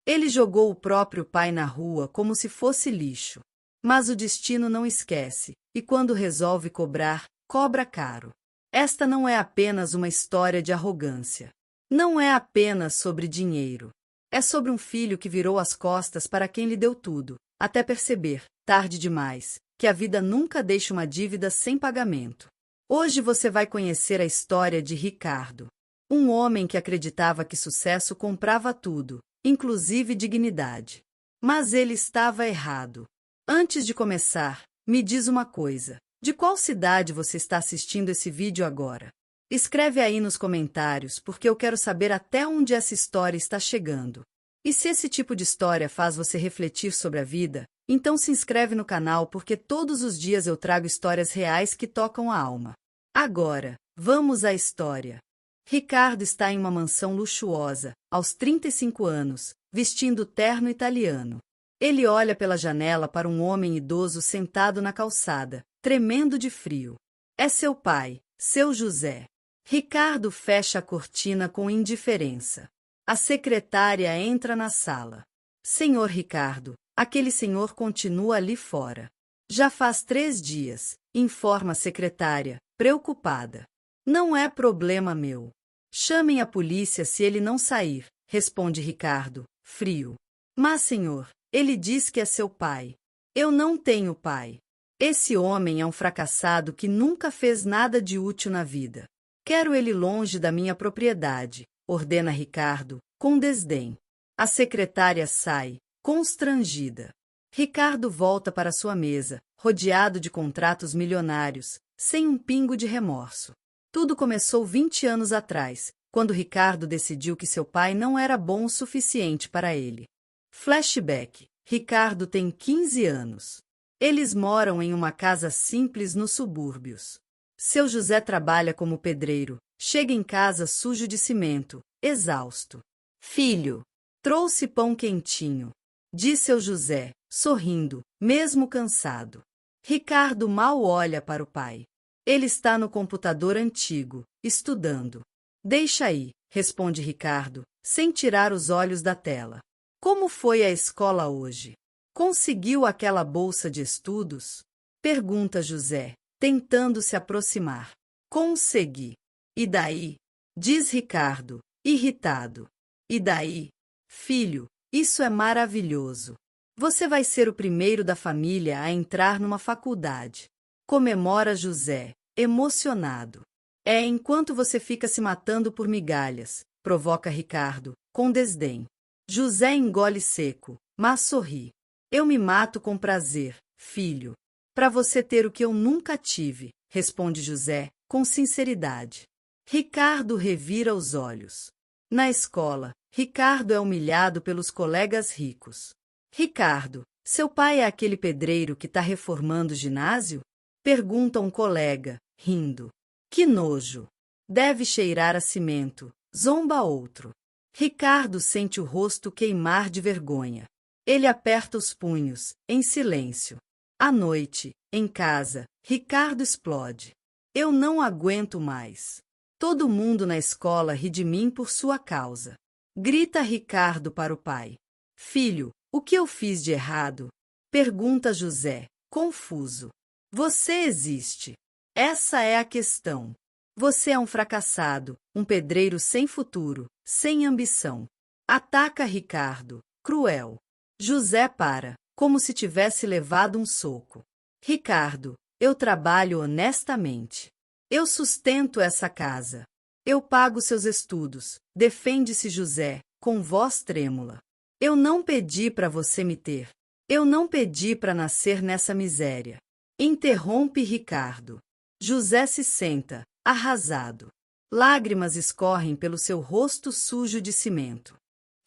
Ele jogou o próprio pai na rua como se fosse lixo. Mas o destino não esquece, e quando resolve cobrar, cobra caro. Esta não é apenas uma história de arrogância. Não é apenas sobre dinheiro. É sobre um filho que virou as costas para quem lhe deu tudo, até perceber, tarde demais, que a vida nunca deixa uma dívida sem pagamento. Hoje você vai conhecer a história de Ricardo. Um homem que acreditava que sucesso comprava tudo, inclusive dignidade. Mas ele estava errado. Antes de começar, me diz uma coisa. De qual cidade você está assistindo esse vídeo agora? Escreve aí nos comentários, porque eu quero saber até onde essa história está chegando. E se esse tipo de história faz você refletir sobre a vida, então se inscreve no canal porque todos os dias eu trago histórias reais que tocam a alma. Agora, vamos à história. Ricardo está em uma mansão luxuosa, aos 35 anos, vestindo terno italiano. Ele olha pela janela para um homem idoso sentado na calçada, tremendo de frio. É seu pai, seu José. Ricardo fecha a cortina com indiferença. A secretária entra na sala. Senhor Ricardo, aquele senhor continua ali fora. Já faz 3 dias, informa a secretária, preocupada. Não é problema meu. Chamem a polícia se ele não sair, responde Ricardo, frio. Mas, senhor, ele diz que é seu pai. Eu não tenho pai. Esse homem é um fracassado que nunca fez nada de útil na vida. Quero ele longe da minha propriedade, ordena Ricardo, com desdém. A secretária sai, constrangida. Ricardo volta para sua mesa, rodeado de contratos milionários, sem um pingo de remorso. Tudo começou 20 anos atrás, quando Ricardo decidiu que seu pai não era bom o suficiente para ele. Flashback. Ricardo tem 15 anos. Eles moram em uma casa simples nos subúrbios. Seu José trabalha como pedreiro, chega em casa sujo de cimento, exausto. Filho, trouxe pão quentinho, diz seu José, sorrindo, mesmo cansado. Ricardo mal olha para o pai. Ele está no computador antigo, estudando. Deixa aí, responde Ricardo, sem tirar os olhos da tela. Como foi a escola hoje? Conseguiu aquela bolsa de estudos? Pergunta José, tentando se aproximar. Consegui. E daí? Diz Ricardo, irritado. E daí? Filho, isso é maravilhoso. Você vai ser o primeiro da família a entrar numa faculdade. Comemora José, emocionado. É enquanto você fica se matando por migalhas, provoca Ricardo, com desdém. José engole seco, mas sorri. Eu me mato com prazer, filho. Para você ter o que eu nunca tive, responde José, com sinceridade. Ricardo revira os olhos. Na escola, Ricardo é humilhado pelos colegas ricos. Ricardo, seu pai é aquele pedreiro que está reformando o ginásio? Pergunta um colega, rindo. Que nojo! Deve cheirar a cimento, zomba outro. Ricardo sente o rosto queimar de vergonha. Ele aperta os punhos, em silêncio. À noite, em casa, Ricardo explode. Eu não aguento mais. Todo mundo na escola ri de mim por sua causa. Grita Ricardo para o pai. Filho, o que eu fiz de errado? Pergunta José, confuso. Você existe. Essa é a questão. Você é um fracassado, um pedreiro sem futuro, sem ambição. Ataca Ricardo, cruel. José para, como se tivesse levado um soco. Ricardo, eu trabalho honestamente. Eu sustento essa casa. Eu pago seus estudos, defende-se José, com voz trêmula. Eu não pedi para você me ter. Eu não pedi para nascer nessa miséria. Interrompe Ricardo. José se senta, arrasado. Lágrimas escorrem pelo seu rosto sujo de cimento.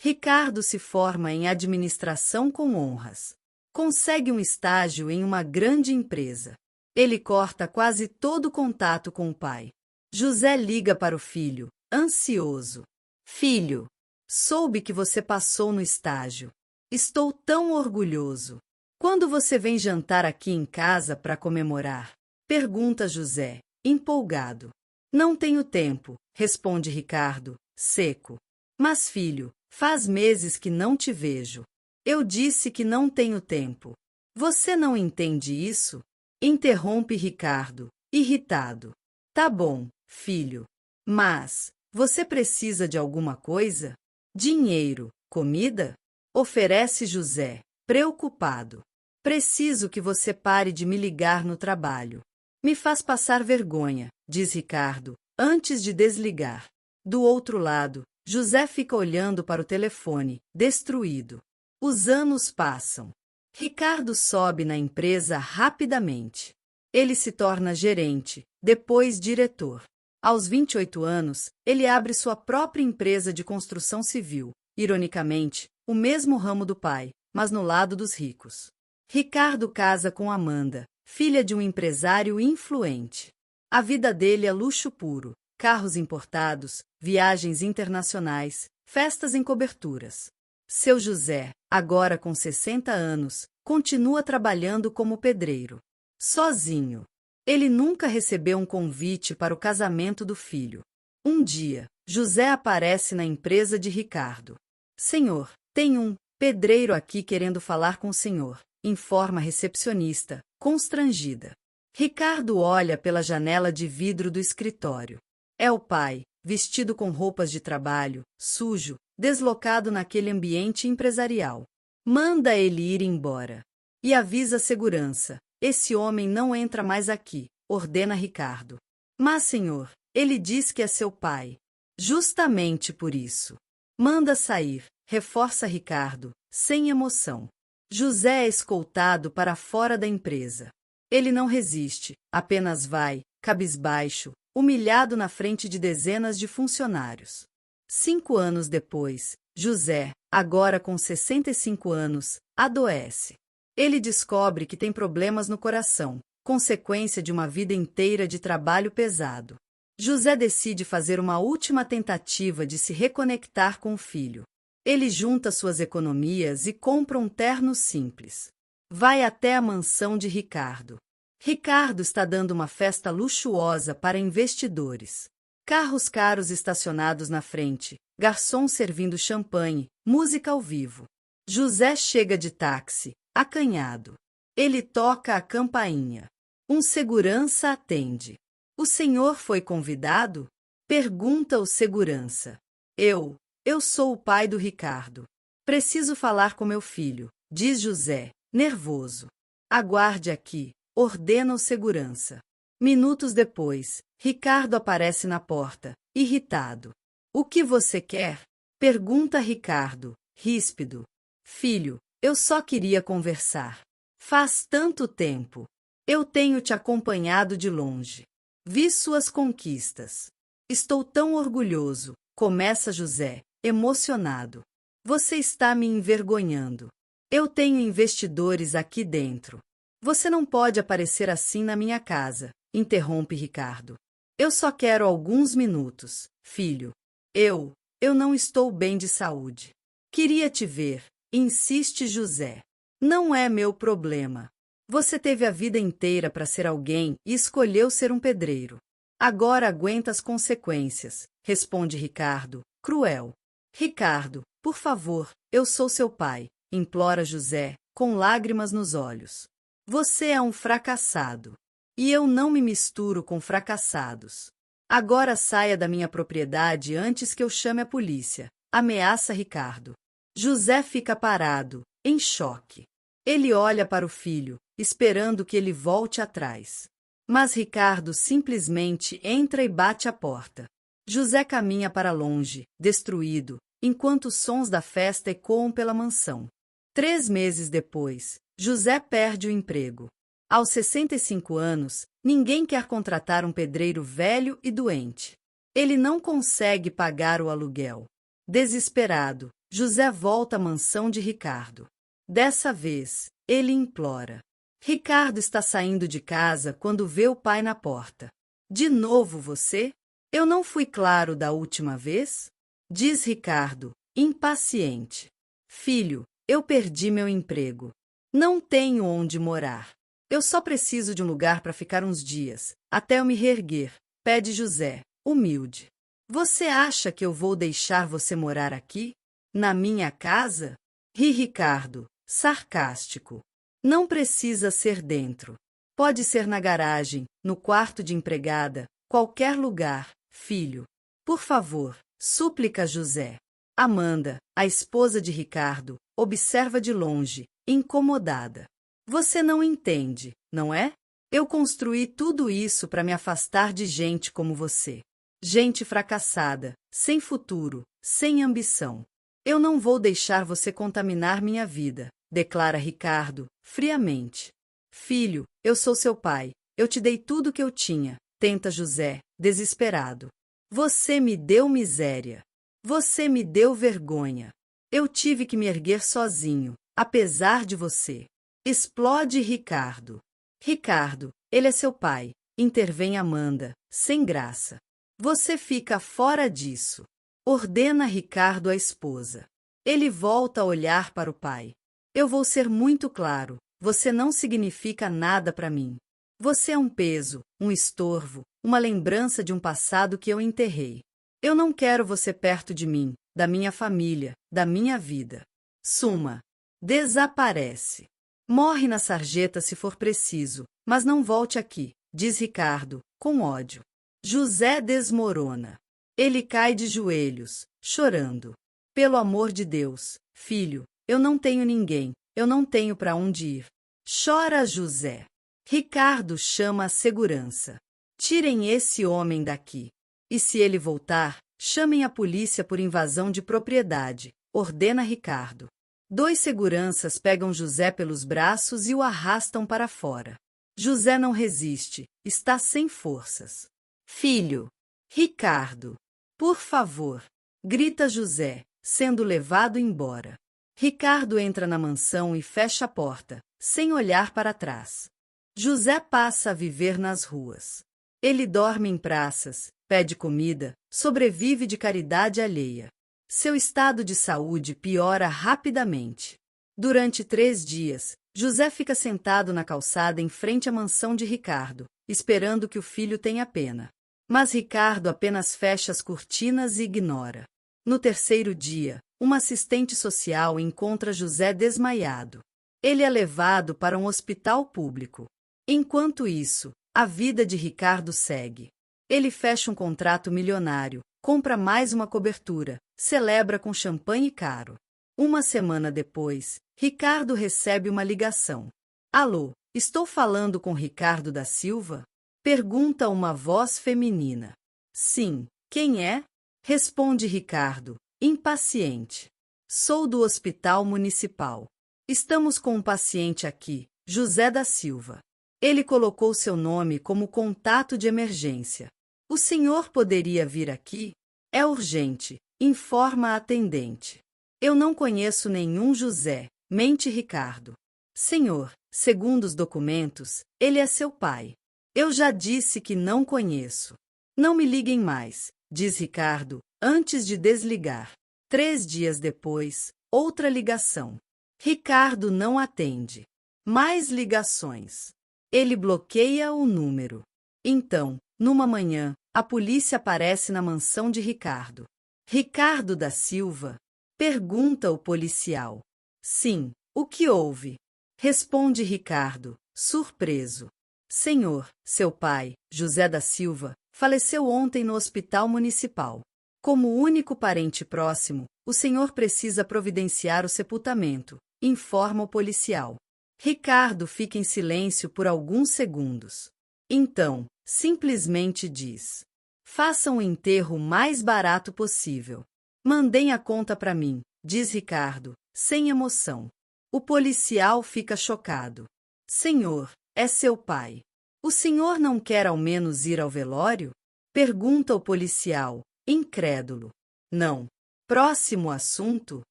Ricardo se forma em administração com honras. Consegue um estágio em uma grande empresa. Ele corta quase todo o contato com o pai. José liga para o filho, ansioso. Filho, soube que você passou no estágio. Estou tão orgulhoso. Quando você vem jantar aqui em casa para comemorar? Pergunta José, empolgado. Não tenho tempo, responde Ricardo, seco. Mas filho, Faz meses que não te vejo. Eu disse que não tenho tempo. Você não entende isso? Interrompe Ricardo, irritado. Tá bom, filho. Mas, você precisa de alguma coisa? Dinheiro, comida? Oferece José, preocupado. Preciso que você pare de me ligar no trabalho. Me faz passar vergonha, diz Ricardo, antes de desligar. Do outro lado, José fica olhando para o telefone, destruído. Os anos passam. Ricardo sobe na empresa rapidamente. Ele se torna gerente, depois diretor. Aos 28 anos, ele abre sua própria empresa de construção civil. Ironicamente, o mesmo ramo do pai, mas no lado dos ricos. Ricardo casa com Amanda, filha de um empresário influente. A vida dele é luxo puro, carros importados, viagens internacionais, festas em coberturas. Seu José, agora com 60 anos, continua trabalhando como pedreiro. Sozinho. Ele nunca recebeu um convite para o casamento do filho. Um dia, José aparece na empresa de Ricardo. Senhor, tem um pedreiro aqui querendo falar com o senhor, informa a recepcionista, constrangida. Ricardo olha pela janela de vidro do escritório. É o pai, vestido com roupas de trabalho, sujo, deslocado naquele ambiente empresarial. Manda ele ir embora. E avisa a segurança. Esse homem não entra mais aqui, ordena Ricardo. Mas, senhor, ele diz que é seu pai. Justamente por isso. Manda sair, reforça Ricardo, sem emoção. José é escoltado para fora da empresa. Ele não resiste, apenas vai, cabisbaixo, humilhado na frente de dezenas de funcionários. 5 anos depois, José, agora com 65 anos, adoece. Ele descobre que tem problemas no coração, consequência de uma vida inteira de trabalho pesado. José decide fazer uma última tentativa de se reconectar com o filho. Ele junta suas economias e compra um terno simples. Vai até a mansão de Ricardo. Ricardo está dando uma festa luxuosa para investidores. Carros caros estacionados na frente, garçom servindo champanhe, música ao vivo. José chega de táxi, acanhado. Ele toca a campainha. Um segurança atende. O senhor foi convidado? Pergunta o segurança. Eu sou o pai do Ricardo. Preciso falar com meu filho, diz José, nervoso. Aguarde aqui, ordena o segurança. Minutos depois, Ricardo aparece na porta, irritado. O que você quer? Pergunta Ricardo, ríspido. Filho, eu só queria conversar. Faz tanto tempo. Eu tenho te acompanhado de longe. Vi suas conquistas. Estou tão orgulhoso, começa José, emocionado. Você está me envergonhando. Eu tenho investidores aqui dentro. Você não pode aparecer assim na minha casa, interrompe Ricardo. Eu só quero alguns minutos, filho. Eu não estou bem de saúde. Queria te ver, insiste José. Não é meu problema. Você teve a vida inteira para ser alguém e escolheu ser um pedreiro. Agora aguenta as consequências, responde Ricardo, cruel. Ricardo, por favor, eu sou seu pai, implora José, com lágrimas nos olhos. Você é um fracassado. E eu não me misturo com fracassados. Agora saia da minha propriedade antes que eu chame a polícia, ameaça Ricardo. José fica parado, em choque. Ele olha para o filho, esperando que ele volte atrás. Mas Ricardo simplesmente entra e bate a porta. José caminha para longe, destruído, enquanto os sons da festa ecoam pela mansão. 3 meses depois, José perde o emprego. Aos 65 anos, ninguém quer contratar um pedreiro velho e doente. Ele não consegue pagar o aluguel. Desesperado, José volta à mansão de Ricardo. Dessa vez, ele implora. Ricardo está saindo de casa quando vê o pai na porta. De novo você? Eu não fui claro da última vez? Diz Ricardo, impaciente. Filho, eu perdi meu emprego. Não tenho onde morar. Eu só preciso de um lugar para ficar uns dias, até eu me reerguer, pede José, humilde. Você acha que eu vou deixar você morar aqui? Na minha casa? Ri Ricardo, sarcástico. Não precisa ser dentro. Pode ser na garagem, no quarto de empregada, qualquer lugar, filho. Por favor, súplica José. Amanda, a esposa de Ricardo, observa de longe, incomodada. Você não entende, não é? Eu construí tudo isso para me afastar de gente como você. Gente fracassada, sem futuro, sem ambição. Eu não vou deixar você contaminar minha vida, declara Ricardo, friamente. Filho, eu sou seu pai, eu te dei tudo que eu tinha, tenta José, desesperado. Você me deu miséria. Você me deu vergonha. Eu tive que me erguer sozinho, apesar de você. Explode Ricardo. Ricardo, ele é seu pai, intervém Amanda, sem graça. Você fica fora disso. Ordena Ricardo à esposa. Ele volta a olhar para o pai. Eu vou ser muito claro, você não significa nada para mim. Você é um peso, um estorvo, uma lembrança de um passado que eu enterrei. Eu não quero você perto de mim, da minha família, da minha vida. Suma. Desaparece. Morre na sarjeta se for preciso, mas não volte aqui, diz Ricardo, com ódio. José desmorona. Ele cai de joelhos, chorando. Pelo amor de Deus, filho, eu não tenho ninguém, eu não tenho para onde ir. Chora José. Ricardo chama a segurança. Tirem esse homem daqui. E se ele voltar, chamem a polícia por invasão de propriedade, ordena Ricardo. 2 seguranças pegam José pelos braços e o arrastam para fora. José não resiste, está sem forças. Filho! Ricardo! Por favor! Grita José, sendo levado embora. Ricardo entra na mansão e fecha a porta, sem olhar para trás. José passa a viver nas ruas. Ele dorme em praças, pede comida, sobrevive de caridade alheia. Seu estado de saúde piora rapidamente. Durante 3 dias, José fica sentado na calçada em frente à mansão de Ricardo, esperando que o filho tenha pena. Mas Ricardo apenas fecha as cortinas e ignora. No 3º dia, uma assistente social encontra José desmaiado. Ele é levado para um hospital público. Enquanto isso, a vida de Ricardo segue. Ele fecha um contrato milionário, compra mais uma cobertura, celebra com champanhe caro. Uma semana depois, Ricardo recebe uma ligação. Alô, estou falando com Ricardo da Silva? Pergunta uma voz feminina. Sim, quem é? Responde Ricardo, impaciente. Sou do Hospital Municipal. Estamos com um paciente aqui, José da Silva. Ele colocou seu nome como contato de emergência. O senhor poderia vir aqui? É urgente, informa a atendente. Eu não conheço nenhum José, mente Ricardo. Senhor, segundo os documentos, ele é seu pai. Eu já disse que não conheço. Não me liguem mais, diz Ricardo, antes de desligar. 3 dias depois, outra ligação. Ricardo não atende. Mais ligações. Ele bloqueia o número. Então, numa manhã, a polícia aparece na mansão de Ricardo. Ricardo da Silva? Pergunta o policial. Sim, o que houve? Responde Ricardo, surpreso. Senhor, seu pai, José da Silva, faleceu ontem no hospital municipal. Como único parente próximo, o senhor precisa providenciar o sepultamento, informa o policial. Ricardo fica em silêncio por alguns segundos. Então, simplesmente diz: façam o enterro o mais barato possível. Mandem a conta para mim, diz Ricardo, sem emoção. O policial fica chocado. Senhor, é seu pai. O senhor não quer ao menos ir ao velório? Pergunta o policial, incrédulo. Não. Próximo assunto?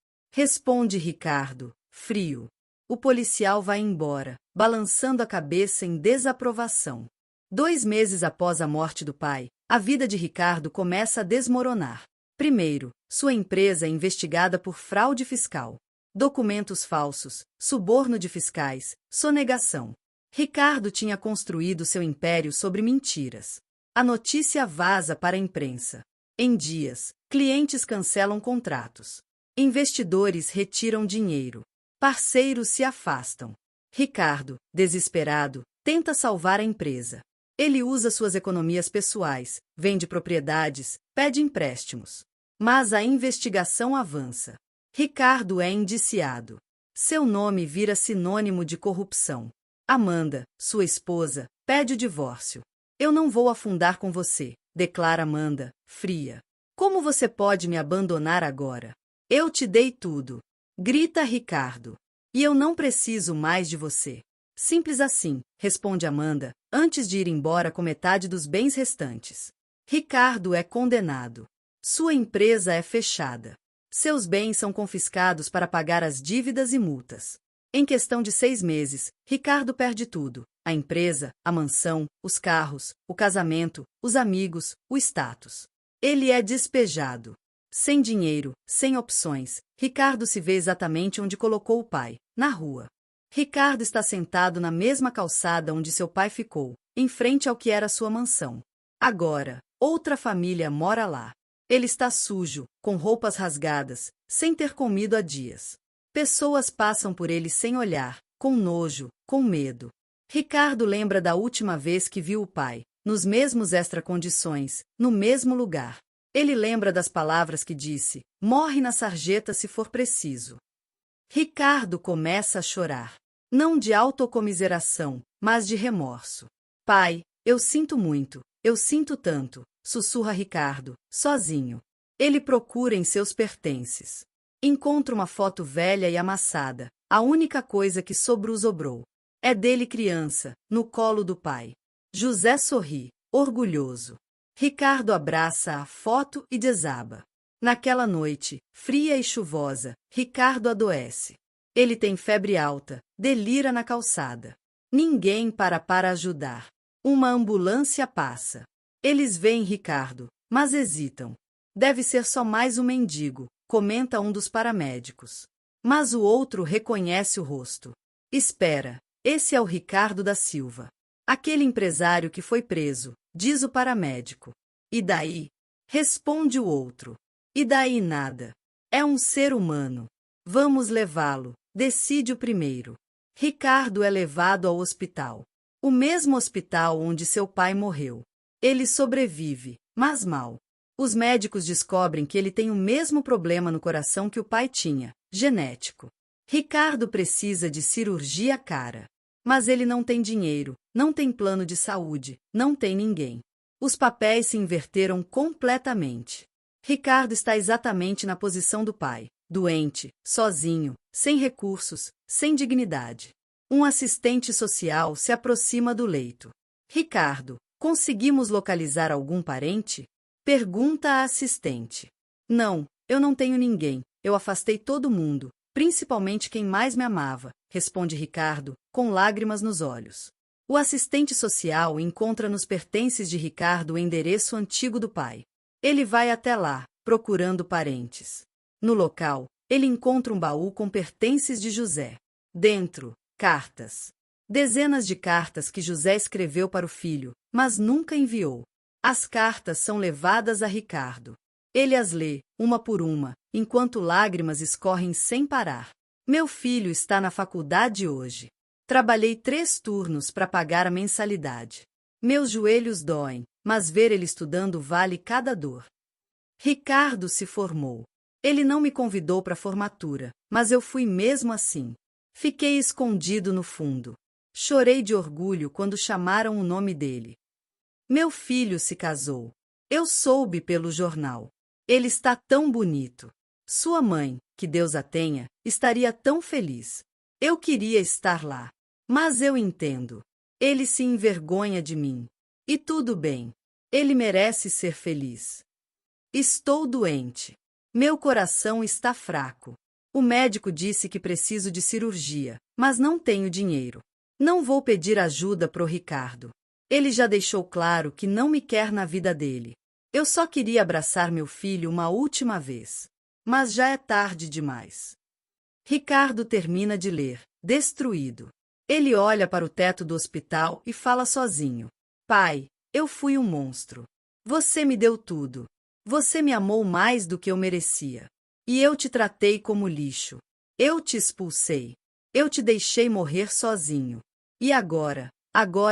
Responde Ricardo, frio. O policial vai embora, balançando a cabeça em desaprovação. 2 meses após a morte do pai, a vida de Ricardo começa a desmoronar. Primeiro, sua empresa é investigada por fraude fiscal, documentos falsos, suborno de fiscais, sonegação. Ricardo tinha construído seu império sobre mentiras. A notícia vaza para a imprensa. Em dias, clientes cancelam contratos. Investidores retiram dinheiro. Parceiros se afastam. Ricardo, desesperado, tenta salvar a empresa. Ele usa suas economias pessoais, vende propriedades, pede empréstimos. Mas a investigação avança. Ricardo é indiciado. Seu nome vira sinônimo de corrupção. Amanda, sua esposa, pede o divórcio. Eu não vou afundar com você, declara Amanda, fria. Como você pode me abandonar agora? Eu te dei tudo. Grita Ricardo. E eu não preciso mais de você. Simples assim, responde Amanda, antes de ir embora com metade dos bens restantes. Ricardo é condenado. Sua empresa é fechada. Seus bens são confiscados para pagar as dívidas e multas. Em questão de 6 meses, Ricardo perde tudo: a empresa, a mansão, os carros, o casamento, os amigos, o status. Ele é despejado. Sem dinheiro, sem opções, Ricardo se vê exatamente onde colocou o pai, na rua. Ricardo está sentado na mesma calçada onde seu pai ficou, em frente ao que era sua mansão. Agora, outra família mora lá. Ele está sujo, com roupas rasgadas, sem ter comido há dias. Pessoas passam por ele sem olhar, com nojo, com medo. Ricardo lembra da última vez que viu o pai, nos mesmos extracondições, no mesmo lugar. Ele lembra das palavras que disse: morre na sarjeta se for preciso. Ricardo começa a chorar. Não de autocomiseração, mas de remorso. Pai, eu sinto muito, eu sinto tanto, sussurra Ricardo, sozinho. Ele procura em seus pertences. Encontra uma foto velha e amassada, a única coisa que sobrou. É dele criança, no colo do pai. José sorri, orgulhoso. Ricardo abraça a foto e desaba. Naquela noite, fria e chuvosa, Ricardo adoece. Ele tem febre alta, delira na calçada. Ninguém para ajudar. Uma ambulância passa. Eles veem Ricardo, mas hesitam. Deve ser só mais um mendigo, comenta um dos paramédicos. Mas o outro reconhece o rosto. Espera, esse é o Ricardo da Silva. Aquele empresário que foi preso, diz o paramédico. E daí? Responde o outro. E daí nada. É um ser humano. Vamos levá-lo, decide o primeiro. Ricardo é levado ao hospital. O mesmo hospital onde seu pai morreu. Ele sobrevive, mas mal. Os médicos descobrem que ele tem o mesmo problema no coração que o pai tinha, genético. Ricardo precisa de cirurgia cara. Mas ele não tem dinheiro, não tem plano de saúde, não tem ninguém. Os papéis se inverteram completamente. Ricardo está exatamente na posição do pai, doente, sozinho, sem recursos, sem dignidade. Um assistente social se aproxima do leito. Ricardo, conseguimos localizar algum parente? Pergunta a assistente. Não, eu não tenho ninguém, eu afastei todo mundo, principalmente quem mais me amava, responde Ricardo, com lágrimas nos olhos. O assistente social encontra nos pertences de Ricardo o endereço antigo do pai. Ele vai até lá, procurando parentes. No local, ele encontra um baú com pertences de José. Dentro, cartas. Dezenas de cartas que José escreveu para o filho, mas nunca enviou. As cartas são levadas a Ricardo. Ele as lê, uma por uma, enquanto lágrimas escorrem sem parar. Meu filho está na faculdade hoje. Trabalhei 3 turnos para pagar a mensalidade. Meus joelhos doem, mas ver ele estudando vale cada dor. Ricardo se formou. Ele não me convidou para a formatura, mas eu fui mesmo assim. Fiquei escondido no fundo. Chorei de orgulho quando chamaram o nome dele. Meu filho se casou. Eu soube pelo jornal. Ele está tão bonito. Sua mãe, que Deus a tenha, estaria tão feliz. Eu queria estar lá. Mas eu entendo. Ele se envergonha de mim. E tudo bem. Ele merece ser feliz. Estou doente. Meu coração está fraco. O médico disse que preciso de cirurgia, mas não tenho dinheiro. Não vou pedir ajuda pro Ricardo. Ele já deixou claro que não me quer na vida dele. Eu só queria abraçar meu filho uma última vez. Mas já é tarde demais. Ricardo termina de ler, destruído. Ele olha para o teto do hospital e fala sozinho. Pai, eu fui um monstro. Você me deu tudo. Você me amou mais do que eu merecia. E eu te tratei como lixo. Eu te expulsei. Eu te deixei morrer sozinho. E agora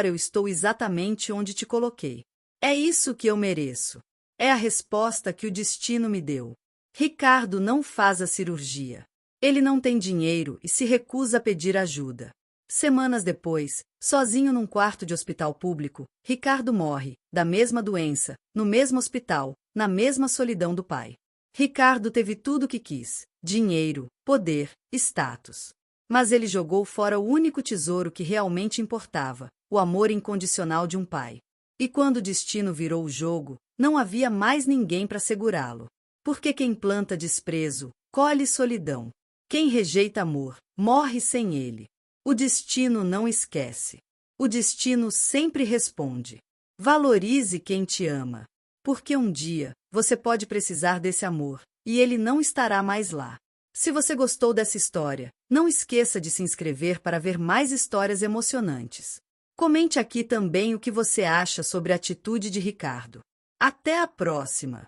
eu estou exatamente onde te coloquei. É isso que eu mereço. É a resposta que o destino me deu. Ricardo não faz a cirurgia. Ele não tem dinheiro e se recusa a pedir ajuda. Semanas depois, sozinho num quarto de hospital público, Ricardo morre, da mesma doença, no mesmo hospital, na mesma solidão do pai. Ricardo teve tudo o que quis: dinheiro, poder, status. Mas ele jogou fora o único tesouro que realmente importava: o amor incondicional de um pai. E quando o destino virou o jogo, não havia mais ninguém para segurá-lo. Porque quem planta desprezo, colhe solidão. Quem rejeita amor, morre sem ele. O destino não esquece. O destino sempre responde. Valorize quem te ama. Porque um dia, você pode precisar desse amor, e ele não estará mais lá. Se você gostou dessa história, não esqueça de se inscrever para ver mais histórias emocionantes. Comente aqui também o que você acha sobre a atitude de Ricardo. Até a próxima!